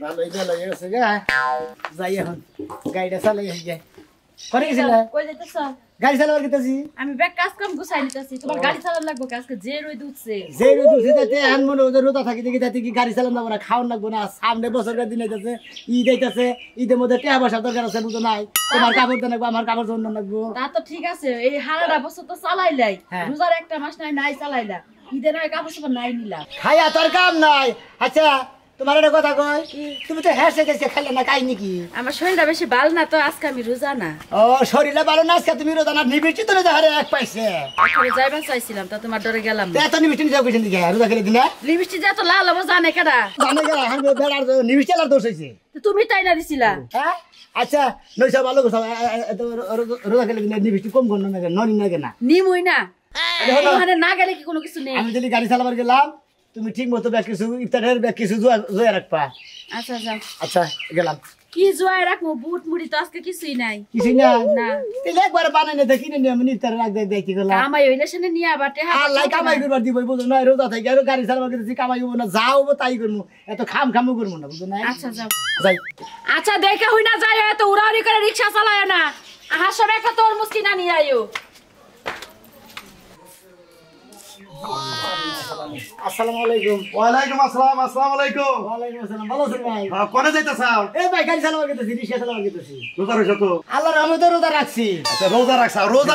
ভালোই ভালো গেছে গা যাই এখন গাড়িটা চালাই যাই করে গেছিল কই যাইতেছ গাড়ি চালাবার গেতেছি আমি ব্যাগ কাজ কাম গুছাই নিতেছি তোমার গাড়ি চালান লাগবো আজকে যে রোদ উঠছে যে রোদ উঠছে তাতে এখন মনে ওদের রোদা থাকি দেখি তাতে কি গাড়ি চালান যাবো না খাওয়ান লাগবো না সামনে বছরকার দিন আইতেছে ঈদ আইতেছে ঈদের মধ্যে টাকা পয়সা দরকার আছে বুঝো নাই তোমার কাপড় দেন লাগবো আমার কাপড় জন্য লাগবো তা তো ঠিক আছে এই হারাটা বছর তো চালাইলাই রোজার একটা মাস নাই চালাইলা ঈদের নয় কাপড় চোপড় নাই নিলা খাইয়া তোর কাম নাই আচ্ছা তোমার একটা কথা কই তুমি তো হেসে গেছে খাইলে না খাই নাকি আমার শরীরটা বেশি ভালো না তো আজকে আমি রোজা না ও শরীরে ভালো না আজকে তুমি রোজা না নিবিষ্টি তো রোজা হারে এক পাইছে আসলে যাইবার চাইছিলাম তা তোমার ডরে গেলাম না এত নিবিষ্টি যাও কইছেন দিকে রোজা খেলে দিনা লিপস্টিক যা তো লাল হবো জানে কেডা জানে গেলা হাম বেড়ার নিবিষ্টি আর দোষ হইছে তুমি তাই না দিছিলা হ্যাঁ আচ্ছা নইসা ভালো কথা রোজা খেলে দিনা নিবিষ্টি কম করন না ননি না কেনা নিমুই না ওখানে না গেলে কি কোনো কিছু নেই আমি যদি গাড়ি চালাবার গেলাম তুমি ঠিক মতো ব্যাগ কিছু ইফতারের ব্যাগ কিছু জোয়া রাখবা আচ্ছা আচ্ছা আচ্ছা গেলাম কি জয় রাখবো বুট মুড়ি তো আজকে কিছুই নাই কিছু না না তাহলে একবার বানাই না কিনে নিয়ে আমি ইফতারে রাখ দেখ দেখি গেলাম কামাই হইলে সেনে নিয়ে আবার আল্লাহ কামাই করবার দিব বুঝো না রোজা থেকে আর গাড়ি চালাবার গেছি কামাই হবো না যাও তাই করবো এত খামু করবো না বুঝো না আচ্ছা যাও যাই আচ্ছা দেখা হই না যায় এত উড়াউড়ি করে রিকশা চালায় না আহার সময় একটা তরমুজ কিনা নিয়ে আইও আসসালামু আলাইকুম ওয়ালাইকুম আসসালাম আসসালামু আলাইকুম ওয়ালাইকুম আসসালাম ভালো আছেন ভাই হ্যাঁ কোনে যাইতাছাও এই ভাই গাড়ি চালাবার গেছি রিকশা চালাবার গেছি রোজা রইছো তো আল্লাহর রহমতে রোজা রাখছি আচ্ছা রোজা রাখছাও রোজা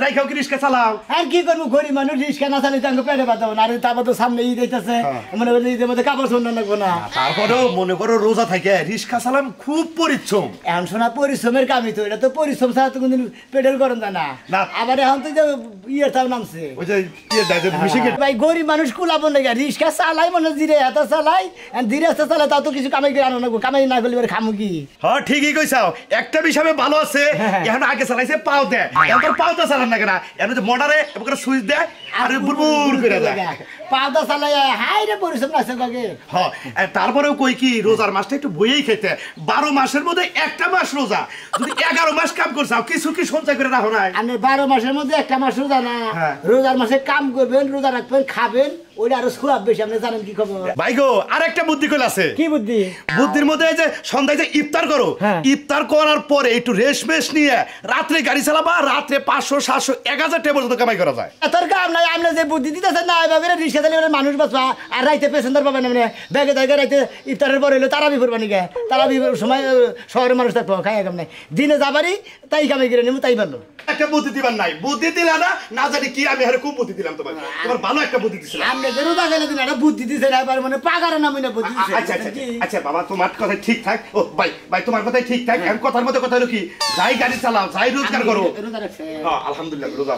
রাইখাও কি রিস্কা চালাও আর কি করবো গরিব মানুষ রিক্সা না চালিয়ে তাকে পেটে বাঁধাবো না আর তারপর তো সামনে ঈদ হইতেছে মনে করি ঈদের মধ্যে কাপড় শুনতে লাগবো না তারপরেও মনে করো রোজা থাকে রিস্কা চালাম খুব পরিশ্রম এখন শোনা পরিশ্রমের কামই তো এটা তো পরিশ্রম ছাড়া তো কোনদিন পেডেল করেন না না। আবার এখন তো যে ইয়ের তাও নামছে ওই যে মিশিকে ভাই গরিব মানুষ কুলাবো না রিক্সা চালাই মনে ধীরে এত চালাই ধীরে আসতে চালাই তাও তো কিছু কামাই করে আনো না কামাই না করলে খামু কি হ্যাঁ ঠিকই কইছাও একটা বিষয়ে ভালো আছে এখন আগে চালাইছে পাও দেয় এখন পাওটা চালান না কেনা এখন যে মোটরে এবার সুইচ দেয় আর বুরবুর করে দেয় পাওটা চালাই হাই রে পরিশ্রম আছে কাকে হ্যাঁ তারপরেও কই কি রোজার মাসটা একটু বইয়েই খেতে 12 মাসের মধ্যে একটা মাস রোজা যদি 11 মাস কাম করছাও কিছু কি সঞ্চয় করে রাখো নাই আপনি 12 মাসের মধ্যে একটা মাস রোজা না রোজার মাসে কাম করবেন রোজা রাখবেন খাবেন ওইটা আরো খুব বেশি আপনি জানেন কি খবর ভাই গো আরেকটা বুদ্ধি কইল আছে কি বুদ্ধি বুদ্ধির মধ্যে এই যে সন্ধ্যায় যে ইফতার করো ইফতার করার পরে একটু রেস্ট মেশ নিয়ে রাত্রে গাড়ি চালাবা রাত্রে 500 700 1000 টাকা পর্যন্ত কামাই করা যায় তোর কাম নাই আপনি যে বুদ্ধি দিতেছেন না এভাবে রিক্সা চালিয়ে মানুষ বাঁচবা আর রাইতে পেসেঞ্জার পাবেন আপনি ব্যাগে জায়গায় রাইতে ইফতারের পরে হলো তারাবি করবানি গে তারাবি সময় শহরের মানুষ থাকবো খাই একদম নাই দিনে যাবারই তাই কামাই করে নেবো তাই ভালো একটা বুদ্ধি দিবার নাই বুদ্ধি দিলা না না জানি কি আমি আরে খুব বুদ্ধি দিলাম তোমার ভালো একটা বুদ্ধি দিছিলাম আপনি যে রোজা গেলে দিন একটা বুদ্ধি দিছে না এবার মানে পাগারে না মনে বুদ্ধি দিছে আচ্ছা আচ্ছা আচ্ছা বাবা তোমার কথা ঠিক থাক ও ভাই ভাই তোমার কথাই ঠিক থাক আমি কথার মধ্যে কথা হলো কি যাই গাড়ি চালাও যাই রোজগার করো হ্যাঁ আলহামদুলিল্লাহ রোজা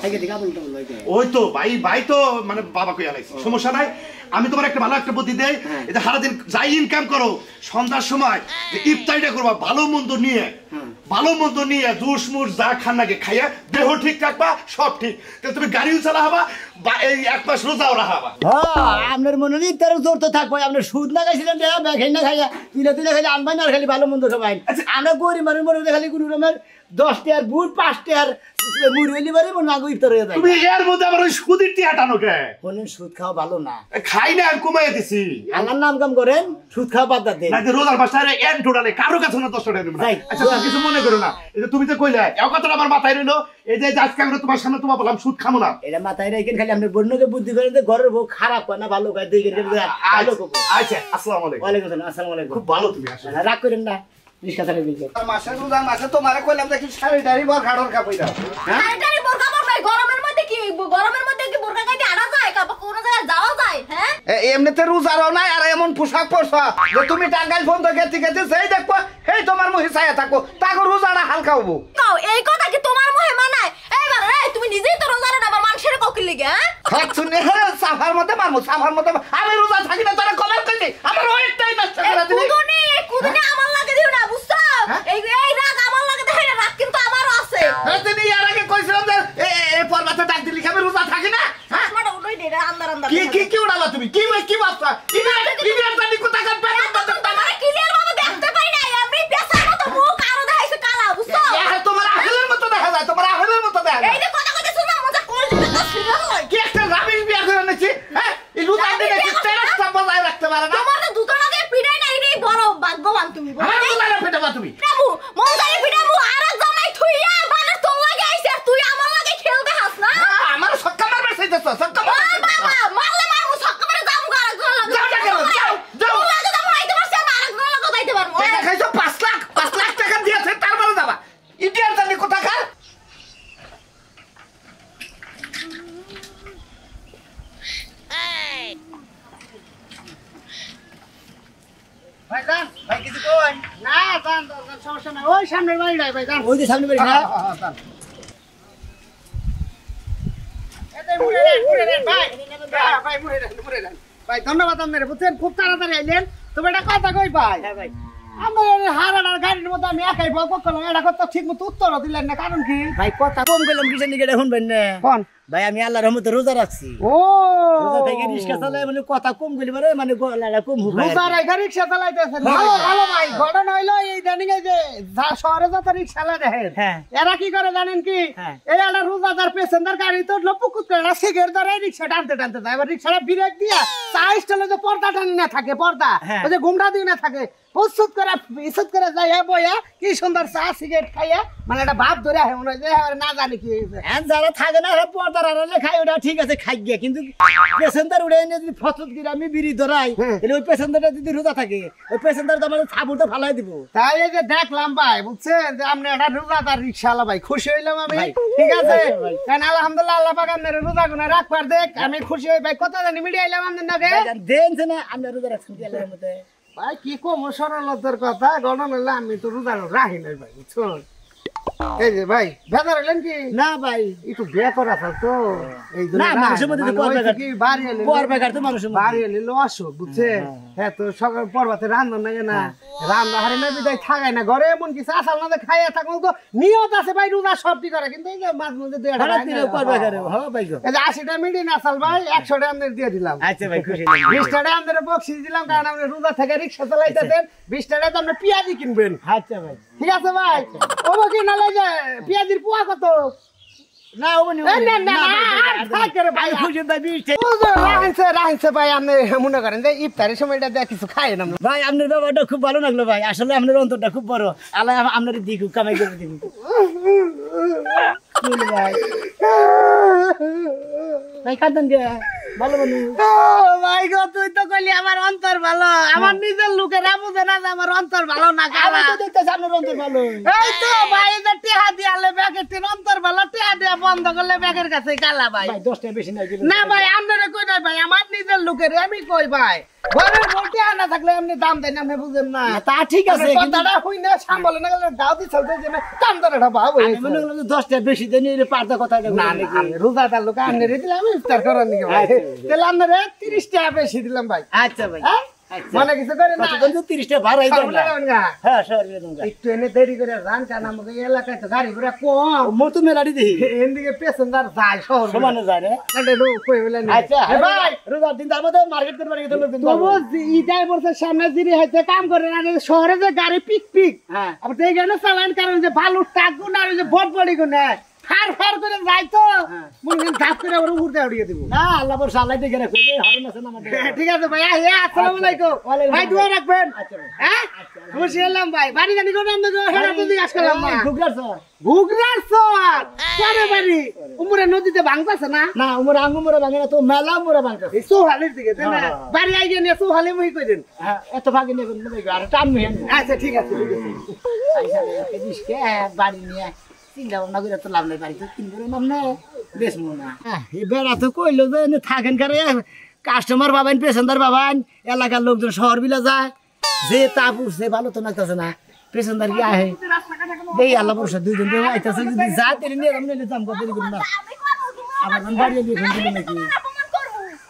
ওই তো ভাই তো মানে বাবা কই আলাইছি সমস্যা নাই আমি তোমার একটা ভালো একটা বুদ্ধি দেই এই যে সারাদিন যাই ইনকাম করো সন্ধ্যার সময় যে ইফতারিটা করবা ভালো মন্দ নিয়ে জুস মুস যা খান নাকি খাইয়া দেহ ঠিক রাখবা সব ঠিক তাহলে তুমি গাড়িও চালা হবা বা এই 1 মাস রোজাও রাখাবা আপনার মনে নেই তার জোর তো থাকবো আপনার সুদ না খাইছিলেন ব্যাখাই না খাইয়া তুলে খাইলে আনবাই না খালি ভালো মন্দ সবাই আমরা গরিব মানুষ মনে খালি কোনো রকমের 10 টাকার বুট 5 টাকার মুড়ি হইলি বারে মনে আগু ইফতার হয়ে যায় তুমি এর মধ্যে আবার ওই সুদের টিয়াটানো কে বলেন সুদ খাওয়া ভালো না খাই না আমি কমাই দিছি আল্লাহর নাম কাম করেন সুদ খাওয়া বাদ দেন না যে রোজার মাসটা এন্ড টোটালে কারো কাছে না 10 টাকা নেব না আচ্ছা তুমি কিছু মনে করো না এই যে তুমি তো কইলে এই কথাটা আমার মাথায় রইলো এই যে আজকে আমি তোমার সামনে তোমার বললাম সুদ খামো না এটা মাথায় রাখেন খালি আপনি বন্যকে বুদ্ধি করেন যে ঘরের বউ খারাপ হয় না ভালো হয় দেখেন ভালো করব আচ্ছা আসসালামু আলাইকুম ওয়ালাইকুম আসসালাম আসসালামু আলাইকুম খুব ভালো তুমি আসলে রাগ করেন না রিকশা চালিয়ে দিন মাসে রোজার মাসে তোমারে কইলাম দেখি শাড়ি বর ঘাড়র কাপড় শাড়ি বোরকা পরবে গরমের মধ্যে কি বোরকা গাইতে আড়া যায় কাপড় কোন জায়গায় যাওয়া যায় হ্যাঁ এমনিতে রোজারও নাই আর এমন পোশাক পরছ যে তুমি টাঙ্গাইল ফোন তো গেতে সেই দেখবো এই তোমার মুহে ছায়া থাকবো তাকে রোজাটা হালকা হবো কাও এই কথা কি তোমার মুহে মানায় এইবার তুমি নিজেই তো রোজা না আবার মানুষের কোকিল লাগে হ্যাঁ শুনে সাফার মধ্যে মারমু সাফার মধ্যে আমি রোজা থাকি না তোরা কমেন্ট করলি আমার ওইটাই নষ্ট করে দিলি কুদুনি আমার লাগে দিও না বুঝছো এই রাগ আমার লাগে দেই না রাগ কিন্তু আমারও আছে তুমি এর আগে কইছিলাম যে এই পর্বতে ডাক দিলি আমি রোজা থাকি না হ্যাঁ মাটা উড়ই দে আন্দার কি উড়ালা তুমি কি বাচ্চা ইডিয়ার জানি কোথা কাট পেট তোমার ক্লিয়ার ভাবে দেখতে পাই না আমি পেছার মতো মুখ আরো দেখাইছে কালা বুঝছো তোমার আহলের মতো দেখা যায় তোমার আহলের মতো দেখা যায় এই যে কথা কইতে শুনো মজা কোল দিতে ছিল কি একটা রাবিশ বিয়া করে নেছি হ্যাঁ এই রোজা দিনে কি তেরাস্তা বজায় রাখতে পারে না তোমার তো ভাগ্যবান তুমি আমার দুলারে পেটাবা তুমি পিটাবু মন চাইলে পিটাবু আর জামাই থুইয়া বানর তোর লাগে আইছে আর তুই আমার লাগে খেলতে হাস না আমার সক্কা মারবে চাইতেছ সক্কা ও বাবা মারলে মারবো সক্কা মারে যাবো আর ঘর লাগে যাও, যাও, যাও, যাও। তোর লাগে যাবো আইতে পারছ না আর ঘর লাগে যাইতে পারবো টাকা খাইছো 5 লাখ টাকা দিয়েছে তারপরে যাবা ইডিয়ার জানি কোথাকার ভাইজান ভাই কিছু কই না জান সমস্যা না ওই সামনের বাড়ি নাই ভাইজান ওই যে সামনের বাড়ি না এতে মুড়ে রে ভাই ভাই মুড়ে রে ভাই ধন্যবাদ আপনারে বুঝছেন খুব তাড়াতাড়ি আইলেন তবে এটা কথা কই ভাই হ্যাঁ ভাই আমার হারাডার গাড়ির মধ্যে আমি একাই বক করলাম এটা কথা ঠিক মতো উত্তর দিলেন না কারণ কি ভাই কথা কম গেলাম কিসের দিকে শুনবেন না কোন ভাই আমি আল্লাহর রহমতে রোজা রাখছি ও রোজা থেকে রিকশা চালাই মানে কথা কম গলি মানে মানে গলাটা কম হবে রোজা রাখা রিকশা চালাইতেছেন ভালো ভালো ভাই ঘটনা হইলো এই জানি এই যে শহরে যত রিকশা চালা দেখেন এরা কি করে জানেন কি এই একটা রোজাদার প্যাসেঞ্জার গাড়ি তো লপুকুত করে না সিগারেট ধরে রিকশা টানতে টানতে যায় এবার রিকশাটা ব্রেক দিয়া চা স্টলে যে পর্দা টানি না থাকে পর্দা ওই যে ঘুমটা দিয়ে না থাকে প্রস্তুত করে যায় বইয়া কি সুন্দর চা সিগারেট খাইয়া মানে একটা ভাব ধরে হয় মনে হয় যে না জানি কি যারা থাকে না পর্দার আড়ালে খাই ওটা ঠিক আছে খাই গিয়ে কিন্তু প্যাসেঞ্জার উড়ে এনে যদি ফসল করে আমি বিড়ি ধরাই তাহলে ওই প্যাসেঞ্জারটা যদি রোজা থাকে ওই প্যাসেঞ্জার তো আমাদের সাবুটা ফালাই দিব তাই এই যে দেখলাম ভাই বুঝছেন যে আপনি একটা রোজাদার রিক্সাওয়ালা ভাই খুশি হইলাম আমি ঠিক আছে কারণ আলহামদুলিল্লাহ আল্লাহ পাক আপনার রোজা গুনা রাখবার দেখ আমি খুশি হই ভাই কত জানি মিডিয়া আইলাম আপনার নাকি দেন না আপনি রোজা রাখছেন কি আল্লাহর মতে ভাই কি কম সরলতার কথা গণন হইলে আমি তো রোজা রাখি নাই ভাই বুঝছেন এই যে ভাই বেজার হলেন কি না ভাই একটু বিয়ে করা তো এই জন্য না মানুষের মধ্যে কি বাড়ি এলে পরবেকার তো মানুষের মধ্যে বাড়ি এলে অসুখ বুঝছে হ্যাঁ তো সকাল পরবাতে রান্না লাগে না রান্না হারে না বিদায় থাকায় না ঘরে এমন কিছু আসাল না খাইয়া থাকো তো নিয়ত আছে ভাই রোজা সবটি করে কিন্তু এই যে মাঝে মধ্যে দুই একটা পরবেকার হ্যাঁ ভাই এই যে 80টা মিডিন আসাল ভাই 100টা আমাদের দিয়ে দিলাম আচ্ছা ভাই খুশি 20টাটা আমাদের বকশিশ দিলাম কারণ আমরা রোজা থেকে রিকশা চালাইতেছেন 20টাটা তো আপনি পেঁয়াজি কিনবেন আচ্ছা ভাই ঠিক আছে ভাই ও কি না লাগে পেঁয়াজির পোয়া কত না ও না না থাকে রে ভাই খুশি ভাই 20 রাখছে ভাই আপনি মনে করেন যে ইফতারের সময়টা দেখ কিছু খাই না ভাই আপনার ব্যাপারটা খুব ভালো লাগলো ভাই আসলে আপনার অন্তরটা খুব বড় আল্লাহ আপনার দিকু কামাই করে দিন ভাই ভাই কাঁদেন কে ভালো বলু ভাই গো তুই তো কইলি আমার অন্তর ভালো আমার নিজের লোকের বুঝে না যে আমার অন্তর ভালো না কালা আমি তো দেখতেছি আপনার অন্তর ভালো এই তো ভাই যে টিহা দিয়ালে ব্যাগের তিন অন্তর ভালো টিহা দিয়া বন্ধ করলে ব্যাগের কাছে কালা ভাই ভাই 10 টাকা বেশি নাই না ভাই আপনারে কই নাই ভাই আমার নিজের লোকের আমি কই ভাই ঘরের বলতে আনা থাকলে আপনি দাম দেন আপনি বুঝেন না তা ঠিক আছে কথাটা হই না সামলে না গেলে দাও দি চলতে যে দাম দরটা ভাব হই মনে হলো 10 টাকা বেশি দেন এই পারদা কথা না আমি রোজাদার লোক আনরে দিলাম আমি ইফতার করার নিকে ভাই তাহলে আমরা 30 টাকা বেশি দিলাম ভাই আচ্ছা ভাই মনে কিছু করে না কত 30 টাকা ভাড়াই দেন না হ্যাঁ সরি দেন একটু এনে দেরি করে রান কানা আমাকে এলাকায় তো গাড়ি ঘোড়া কম মতো মেলাড়ি দেই এদিকে প্যাসেঞ্জার যায় শহর সমানে যায় রে এটা তো কই বলে না আচ্ছা ভাই রোজার দিন তার মধ্যে মার্কেট করতে পারি তো তবু ইটাই বলছে সামনে জিরি হইতে কাম করে না শহরে যে গাড়ি পিক পিক হ্যাঁ আপনি এই গানে চালান কারণ যে ভালো টাক গুণ আর যে বট বডি গুণ ফার করে যাই তো মনে ধাপ করে ওর উপর দিয়ে উড়িয়ে দিব না আল্লাহ বর সালাই দেখে রাখো এই হরন আছে না আমাদের ঠিক আছে ভাই আসসালামু আলাইকুম ভাই দোয়া রাখবেন হ্যাঁ খুশি হলাম ভাই বাড়ি জানি কোন আমরা হেরা তো জিজ্ঞাসা করলাম না ঘুগরার সর পরে বাড়ি উমরে নদীতে ভাঙতাছে না না উমরে আঙ্গুমরে ভাঙে না তো মেলা উমরে ভাঙতাছে এই সোহালির দিকে তাই না বাড়ি আইগে নিয়ে সোহালি মুই কই দেন হ্যাঁ এত ভাগে নেবেন আর টান মুই আচ্ছা ঠিক আছে আইসা এদিকে বাড়ি নিয়ে চিন্তা ভাবনা করে তো লাভ নাই বাড়ি তো কিনবো না বেচবো না বেড়া তো কইলো যে থাকেন কারে কাস্টমার পাবেন পেসেঞ্জার পাবেন এলাকার লোকজন শহর বিলা যায় যে তা বুঝছে ভালো তো লাগতেছে না পেসেঞ্জার কি আহে দেই আল্লাহ বর্ষা দুইজন আইতাছে যদি যা তেরে নিয়ে আমরা নিয়ে দাম কত দিন না আমার বাড়ি দিয়ে ফোন দিল নাকি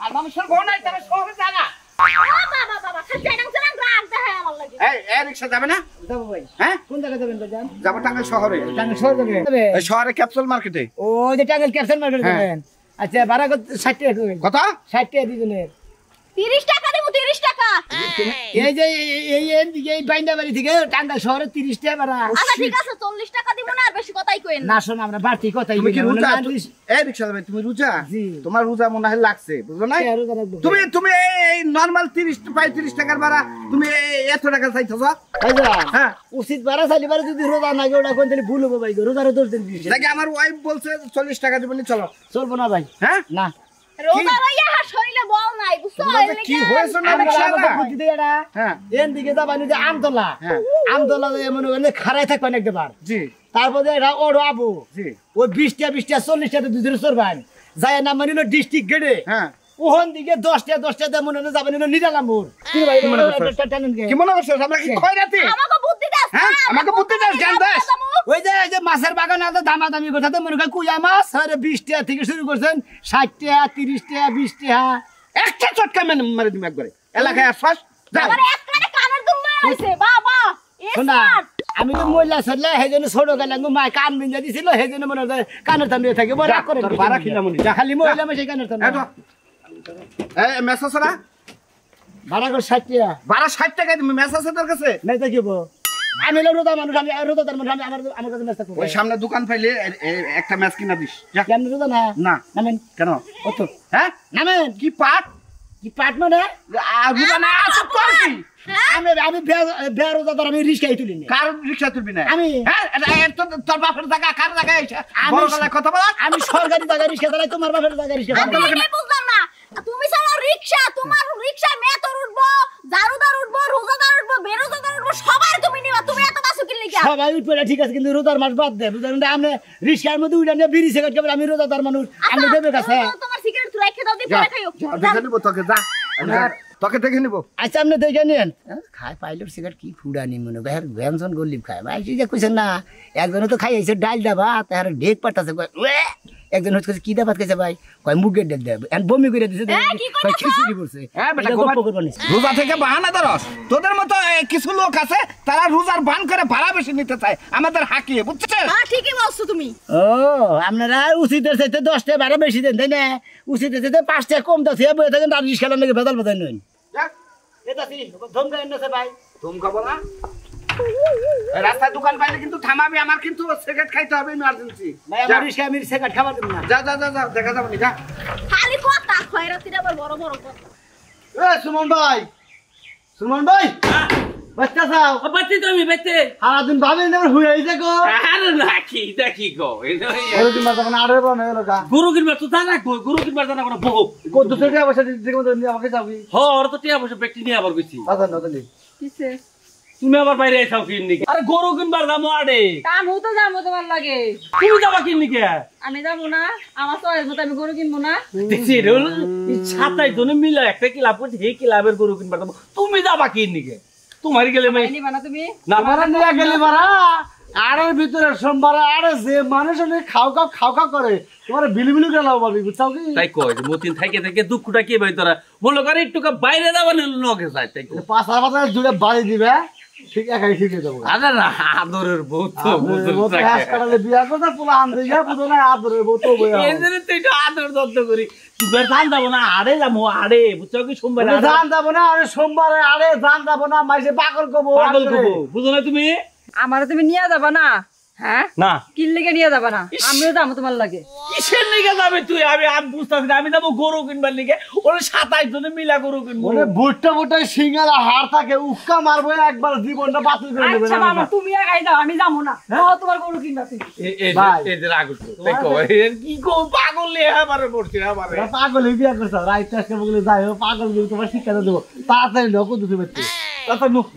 আর মানুষ ফোন আইতা শহরে জানা বাবা বাবা খাইতাম জানাম রাগ দেখায় আমার লাগে এই রিকশা যাবে না যাবো ভাই হ্যাঁ কোন জায়গায় যাবেন ভাইজান যাব টাঙ্গাইল শহরে টাঙ্গাইল শহর যাবে এই শহরে ক্যাপসুল মার্কেটে ও যে টাঙ্গাইল ক্যাপসুল মার্কেট যাবেন আচ্ছা ভাড়া কত 60 টাকা কত 60 টাকা দিবেন 30 টাকা দেবো 30 টাকা। এই যে এই বাইন্দা বাড়ি থেকে টাঙ্গাইল শহরে 30 টাকা ভাড়া। আচ্ছা ঠিক আছে 40 টাকা দিব না, আর বেশি কথাই কইেন না শোন আমরা বাড়তি কথাই তুমি কি বলি রোজা? না। এই রিকশা ভাই তুমি রোজা? জি। তোমার রোজা মনে হয় লাগছে, বুঝছো না? তুমি এই নরমাল 35 টাকার ভাড়া তুমি এত টাকা চাইতেছো? হ্যাঁ। উচিত ভাড়া চাইলে পারে যদি রোজা না ওটা কোন তাহলে ভুল হবো ভাই, রোজারও 10 দিন দিছে। দেখি আমার ওয়াইফ বলছে 40 টাকা দিবনি, চলো। চলবো না ভাই। হ্যাঁ না রোজা রইয়া হার শরীরে বল নাই, বুঝছো? কি হয়েছে না আমরা রিকশা? আমাকে বুদ্ধি দেয় না। হ্যাঁ এর দিকে যাবানি যে আমতলা, হ্যাঁ। আমতলা মনে করেন খাড়াই থাকবেন একবার, জি তারপরে এটা ওর আবু জি ওই 20 টা 40 টা দুধের চরবান যায় না মানিল ডিস্ট্রিক্ট গেটে হ্যাঁ। ওহন দিকে 10 টা মনে হয় যাবেন নিরালামপুর। কি ভাই কি মনে করছো? কি মনে করছো আমরা কি খয়রাতি? আমাকে বুদ্ধি দাও। হ্যাঁ আমাকে বুদ্ধি দাও, জ্ঞান দাও। ওই যে মাছের বাগান আছে দামাদামি কথাতে মনে করেন কুয়া মাছ আরে 20 টা থেকে শুরু করছেন 60 টা 30 টা 20 টা। একটা চটকা মারি তুমি একবারে এলাকায় আসছাস যাও। আমার একবারে কানের দুল লয়ে আইছে বাবা। শোনা আমি তো মহিলা ছেলে সেইজন্য ছোট গেলাম মা কান বিঞ্জা দিছিল সেইজন্য মনে হয় কানের থান দিয়ে থাকে বড় করে তোর বাড়া খিলাম নি, যা। খালি মহিলা সেই কানের থান এই মেসেজ না ভাড়া করে 60 টাকা 12-60 টাকা তুমি মেসেজ তোর কাছে? নাই তো কি বো আমি রোদা মানুষ আমি রোদার মানুষ আমি আমার কাছে মেসেজ করব ওই সামনে দোকান পাইলে একটা ম্যাচ কিনা দিস যা। কেন রোদা না না নামেন কেন? অত হ্যাঁ নামেন কি পাট কি পাট মানে রোজা না আছে তোর কি? আমি বেয়ার রোদাদার আমি রিস্কাই তুলি না কার রিকশা তুলবি না? আমি। হ্যাঁ তোর বাপের জায়গা কার জায়গা এইটা? আমি- বড় গলায় কথা বলা। আমি সরকারি জায়গা রিস্কা চালাই তোমার বাপের জায়গা রিস্কা আমি চালাই এটাই বুঝলাম না। তুমি চালাও রিকশা, তোমার রিকশায় মেতর উঠবো, জারুদার উঠবো, রোজাদার উঠবো, বেরোজাদার উঠবো, সবাই তুমি নিবা। তুমি এত বাসু কি লিখা? সবাই উঠবে ঠিক আছে কিন্তু রোজার মাস বাদ দে বুঝলেন না আমি রিস্কার মধ্যে উঠে নিয়ে বিড়ি সিগারেট খাবে আমি রোজাদার মানুষ আমি দেবে কাছে তোমার সিগারেট তুই রেখে দাও, দি যা, পরে খাইও। যা, দেখে নিবো তোকে, যা। তোকে দেখে নিবো। আচ্ছা আপনি দেখে নিন খায় পাইলট সিগারেট কি ফুডানি মনে হয় ব্যঞ্জন গল্লিপ খায় ভাই যে কইছেন না একজনে তো খাই আইছে ডাল দা ভাত আর ঢেক পাঠাছে একজন হচ্ছে কি দা ভাত খাইছে ভাই কয় মুগের ডাল দেব এন্ড বমি করে দিছে কি কইতাছো? কয় খিচুড়ি পড়ছে হ্যাঁ বেটা এটা গোবা- গপ্প করবানি রোজা থেকে বাহানা ধরস। তোদের মতো কিছু লোক আছে তারা রোজার বান করে ভাড়া বেশি নিতে চায় আমাদের হাঁকিয়ে, বুঝছিস? হ্যাঁ ঠিকই বলছো তুমি। ও আপনারা উচিতের চাইতে 10 টাকা ভাড়া বেশি দেন তাই না উচিতের চাইতে 5 টাকা কম দাও সে বয়ে থাকেন আর রিস্কা লাগে ভেজাল ভেজাল নই যা, এটা কি ধমকা এনেছে ভাই ধমকা বলা। এই রাস্তায় দোকান পাইলে কিন্তু থামাবি, আমার কিন্তু সিগারেট খাইতে হবে ইমার্জেন্সি। ভাই আমার রিস্কা আমি সিগারেট খাবার দেব না যা যা যা যা, দেখা যাবে না, যা। খালি কথা খয়রাতির আবার বড় বড় কথা। এ সুমন ভাই বাচ্চা চাও বাচ্চা তো আমি বাচ্চা সারাদিন ভাবে না হুয়ে আইছে গো আরে নাকি দেখি গো ওরদিন মাথা মানে আড়ে বানা গেল গা গরু কিনবার তো জানা গরু কিনবার জানা কোনো বহু কত দুটো পয়সা দিতে মতো নিয়ে আমাকে যাবি হর তো টিয়া বসে ব্যক্তি নিয়ে আবার গেছি আদা না দিলি কিসে তুমি আবার বাইরে এসেও কিননি আরে গরু কিনবার দাম আড়ে কামও তো যাবো তোমার লাগে তুমি যাবা কিননি কে আমি যাবো না আমার চয়েস মতো আমি গরু কিনবো না দেখছি রুল ছাতাই জনে মিলা একটা ক্লাব করছে হে ক্লাবের গরু কিনবার দাম তুমি যাবা কিননি কে তোমার গেলে মাই নিবা না তুমি না আমারে নিয়ে গেলি বারা আড়ের ভিতরে সোমবার আড়ে যে মানুষ খাও করে তোমার বিলিবিলি গেলাও বলবি বুঝছাও কি তাই কয় যে মতিন থেকে থেকে দুঃখটা কি ভাই তোরা বলো করে একটু বাইরে যাবা লগে যায় তাই কয়। পাঁচা পাঁচা জুড়ে বাড়ি দিবে ঠিক একাই ঠিক হয়ে যাবো আরে না আদরের বউ তো বুঝুন বিয়া করতে পোলা আনতে যা বুঝো না আদরের বউ তো বইয়া এই জন্য তো একটু আদর যত্ন করি তুমি ধান যাবো না আড়ে যাবো আড়ে বুঝছো কি সোমবার ধান যাবো না আরে সোমবারে আরে ধান যাবো না মাইসে পাগল কবো পাগল করবো বুঝো না তুমি আমারে তুমি নিয়ে যাবা না হ্যাঁ না কিল লেগে নিয়ে যাবা না আমিও যাবো তোমার লাগে কিসের নিকে যাবে তুই আমি বুঝতেছি না আমি যাবো গরু কিনবার নিকে ওরা 27 জনে মিলা গরু কিনবো মানে বুটটা সিঙ্গালা হার থাকে উক্কা মারবো একবার জীবনটা বাতিল করে দেবে আচ্ছা মামা তুমি আগাই যাও আমি যাবো না ও তোমার গরু কিনবা তুমি ভাই। এই যে রাগ উঠলো দেখো কি কো পাগল নিয়ে আমারে পড়ছি না আমারে পাগল হয়ে বিয়া করছো রাইট আজকে বলে যাই হোক পাগল গিয়ে তোমার শিক্ষা দেবো তাড়াতাড়ি লোক দুটো বাচ্চা তাড়াতাড়ি লোক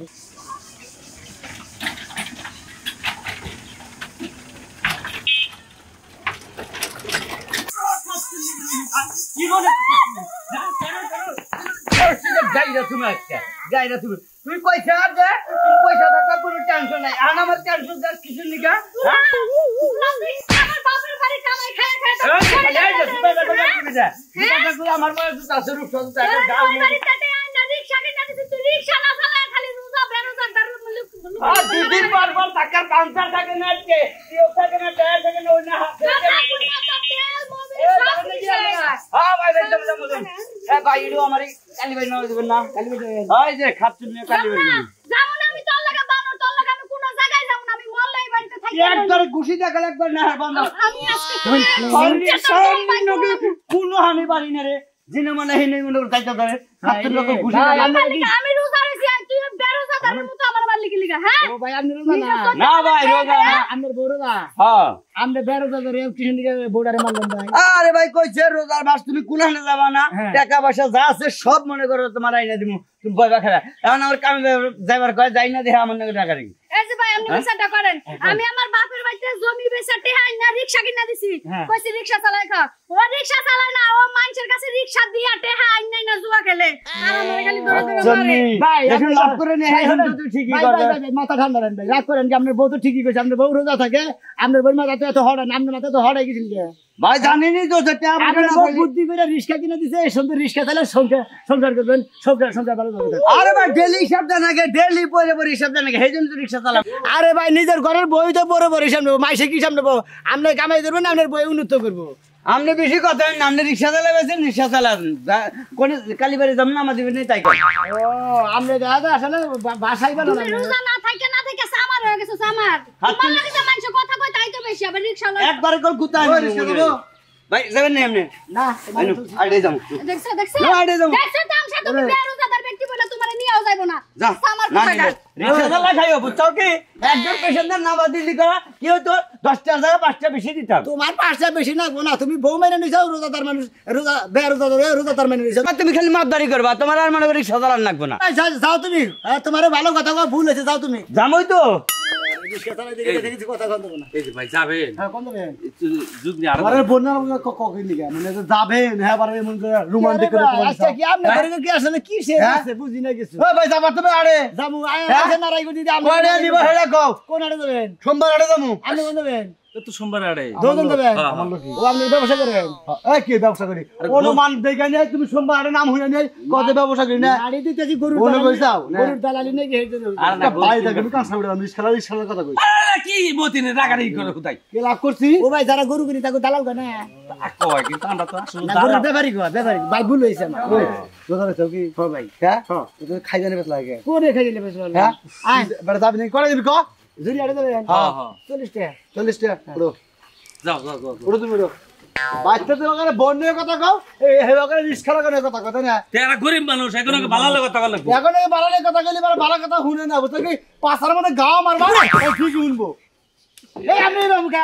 তুই পয়সা দে তুমি পয়সা টাকা কোনো টেনশন নাই আর আমার টেনশন যাস কিছু নিকা আমার বাপের বাড়ি কামাই খায় আমার বয়স আছে রূপসজ্জা টাকা গাও ওই বাড়িটাতে আইনা রিকশা কিনে দিছি, তুই রিকশা না চালায় খালি রোজা বেরোজা দারুন আর দুদিন পর টাকার কাউন্টার থাকে না আজকে কেউ থাকে না টায়ার থাকে না ওই না ভাই ভাই চলে যাবো ভাই ইডো আমার কালি ভাই নাও দিবেন না কালি বেটা ওই যে খাচ্ছেন নিয়ে কালি ভাই যাবো না আমি তোর লাগা বানর তোর লাগা আমি কোনো জায়গায় যাবো না আমি মরলে এই বাড়িতে থাকি একবার ঘুষি দেখাল একবার না বন্ধ আমি আজকে কোনো হানি পারি না রে জিনে মানে হেনে মনে করে কাইতা ধরে খাচ্ছেন লোক ঘুষি আমি রোজা রইছি আর তুই বেরোজাদারের মতো আমার বাড়ি লিগা হ্যাঁ ও ভাই আপনি রোজা না না ভাই রোজা না আপনার বড় রোজা হ্যাঁ আপনি বেরোজা ধরে কিষণ দিকে বোর্ডারে মারলেন ভাই আরে ভাই কইছে রোজার মাস তুমি কুনানে যাবা না টাকা পয়সা যা আছে সব মনে করো তোমার আইনা দিমু তুমি বইবা খেলা এখন আমার কামে যাইবার কয় যাই না দেখে আমার নাকি টাকা রেখে এই যে ভাই আপনি বিচারটা করেন আমি আমার বাপের বাড়িতে জমি বেচা টেহাই না রিকশা কিনা দিছি কইছি রিকশা চালাই খা ও রিকশা চালায় না ও মানুষের কাছে রিকশা দিয়া টেহা আইন নাই না জুয়া খেলে আর আমার খালি দৌড়ে দৌড়ে মারে ভাই দেখুন লাভ করে নে এখন তো ঠিকই ভাই, করবে ভাই, ভাই, মাথা ঠান্ডা রাখেন ভাই রাগ করেন কি আপনার বউ তো ঠিকই কইছে আপনার বউ রোজা থাকে আপনার বউ মাথা তো এত হড়ান আপনার মাথা তো হড়াই গেছিল ভাই জানিনি তো সেটা আপনার বউ বুদ্ধি করে রিক্সা কিনে দিছে এই সুন্দর রিক্সা চালে সংসার করবেন সংসার ভালো হবে আরে ভাই ডেলি হিসাব দেন আগে ডেলি পরে পরে হিসাব দেন আগে সেইজন্য তো রিকশা চালাম আরে ভাই নিজের ঘরের বই তো বড় বড় হিসাব নেবো মাইসে কি হিসাব নেবো আপনার কামাই করবেন আপনার বই উন্নত করবো আপনি বেশি কথা আপনি রিক্সা চালাবেন রিক্সা চালান কোন কালীবাড়ি যাবেন না আমার দিবেন তাই কর ও আপনি দেখা যায় আসলে বাসাই ভালো তুমি রোজা না থাকে সামার হয়ে গেছে সামার তোমার লাগে যে মানুষ কথা কয় তাই তো বেশি আবার রিকশা লয় একবারে কল গুতাই ভাই যাবেন না এমনি না আইডে যাও দেখছো না, আইডে যাবো। দেখছো তামসা তুমি বেরোজাদার ব্যক্তি বলে তোমারে নিয়েও যাইবো না যা সামার না কথা রিক্সা চালা খাইও বুঝছো কি একজন পেশেন্টের নাম দিলি করা কি হতো 10টার জায়গায় 5টা বেশি দিতাম তোমার পাঁচটা বেশি লাগবো না তুমি বউ মেনে নিছাও রোজাদার মানুষ রোজাদার মেনে নিছাও তুমি খালি মাপদারি করবা তোমার আর মনে করি রিক্সা চালান লাগবে না যাও তুমি তোমার ভালো কথা কওয়া ভুল হয়েছে যাও তুমি জামই তো রিক্সা চালাই দেখেছি কথা কম দেবো না এই যে ভাই যাবেন হ্যাঁ কম দেবেন যুগনি আর আরে বন্যার কখন লিগা মানে যাবেন হ্যাঁ বারে মন করে রোমান্টিক করে তোমার আচ্ছা কি আপনি ঘরে কি আসলে কি সে আছে বুঝি না কিছু ও ভাই যাবা তুমি আরে যাবো আয় নারাই গো দিদি আপনি কোনে নিবা হেলা কও কোন আড়ে দেবেন সোমবার আরে যামু আপনি কোন দেবেন তো সোমবার আড়ে দুজন দেবেন আমার লোক ও আপনি ব্যবসা করেন এই কি ব্যবসা করি অনুমান দেখে নিয়ে তুমি সোমবার আরে নাম হইয়া নিয়ে কত ব্যবসা করি না গাড়ি দিতেছি গরুর মনে দালালি- কইছাও? না। গরুর দালালি নাকি হেঁটে আর না ভাই দেখে আমি কাঁচা উড়ে আমি খেলার কথা কই আরে কি মতিনে রাগারাগি করে কোথায় কে লাভ করছি ও ভাই যারা গরু কিনি তাকে দালাল করে না কয় কিন্তু আমরা তো আসলে না গরুর ব্যাপারই কয় ব্যাপারী ভাই ভুল হয়েছে আমার রোজা রেছো কি ও ভাই হ্যাঁ তুই খাই জানি বেশ লাগে কোনে খাই দিলে বেশ হ্যাঁ আয় বেটা যাবি না করে দিবি ক জুরি আড়ে দেবেন হ্যাঁ হ্যাঁ 40 টাকা 40 টাকা উড়ো যাও যাও যাও উড়ো তুমি উড়ো বাচ্চা তো ওখানে বন্যের কথা কও এই হে ওখানে রিস্কা লাগানোর কথা কথা না তেরা গরিব মানুষ এখন ভালো কথা বলে এখন এই বাড়ালে কথা কইলে ভালো কথা শুনে না বুঝছো কি পাছার মধ্যে গাও মারবা এই ঠিক শুনবো এই আপনি বাবুকা